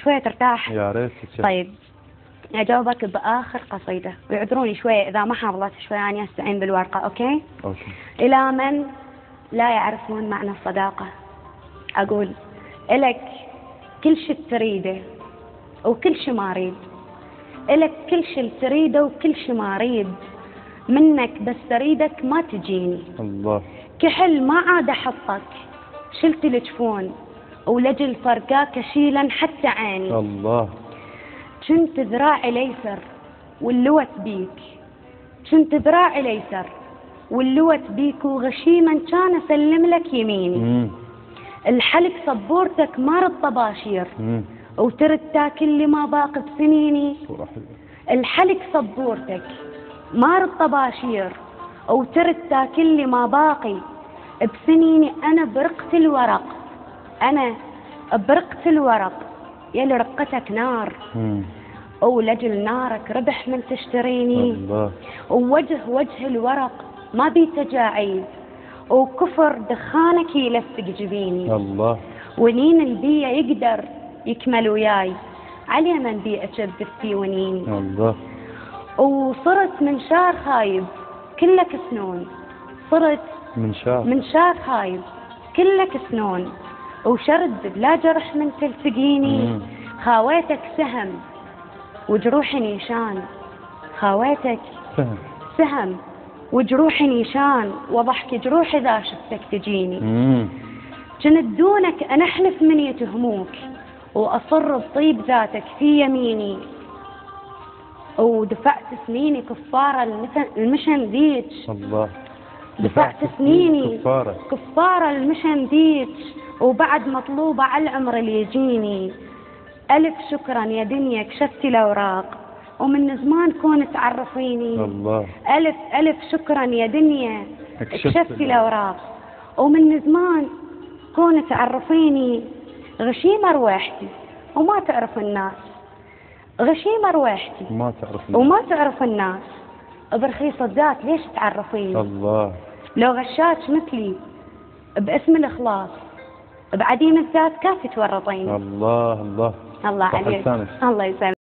شوية ترتاح؟ يا ريت. طيب أجاوبك بآخر قصيدة، ويعذروني شوية إذا ما حافظت شوية، أنا أستعين بالورقة. أوكي؟ إلى من لا يعرفون معنى الصداقة أقول: إلك كل شي تريده وكل شي ما أريد، إلك كل شي تريده وكل شي ما أريد، منك بس أريدك ما تجيني. الله. كحل ما عاد أحطك، شلت الجفون ولجل فرقاك أشيلا حتى عيني. الله. كنت ذراعي الأيسر واللوت بيك، كنت ذراعي الأيسر واللوت بيك، وغشيما كان أسلم لك يميني. الحلق صبورتك ما رد طباشير، وترد تاكل لي ما باقي بسنيني. الحلق صبورتك ما رد طباشير، وترد تاكل لي ما باقي بسنيني. أنا برقة الورق، أنا برقة الورق يلي رقتك نار، ولجل نارك ربح من تشتريني. الله. ووجه الورق ما بي تجاعيد، وكفر دخانك يلفق جبيني. الله. ونين البيع يقدر يكمل وياي، علي من بي أشبث في ونيني. الله. وصرت منشار خايب كلك سنون، صرت منشار خايب كلك سنون، وشرد بلا جرح من تلتقيني. خاويتك سهم وجروحي نيشان، خاويتك سهم وجروحي نيشان، وضحك جروحي إذا شفتك تجيني. كنت دونك أنا أحلف من يتهموك، وأصر بطيب ذاتك في يميني. ودفعت سنيني كفارة المشن ذيك. الله. دفعت سنيني كفارة المشن ذيك، وبعد مطلوبة على العمر اللي يجيني. ألف شكرا يا دنيا كشفتي الأوراق، ومن زمان كون تعرفيني. الله. ألف شكرا يا دنيا كشفتي الأوراق، ومن زمان كون تعرفيني. غشيمة رواحتي وما تعرف الناس، غشيمة رواحتي وما تعرف الناس، برخيص الذات ليش تعرفيني. الله. لو غشاش مثلي باسم الإخلاص، بعديم الذات كافي تورطيني. الله. الله. الله عليك. الله يسلمك.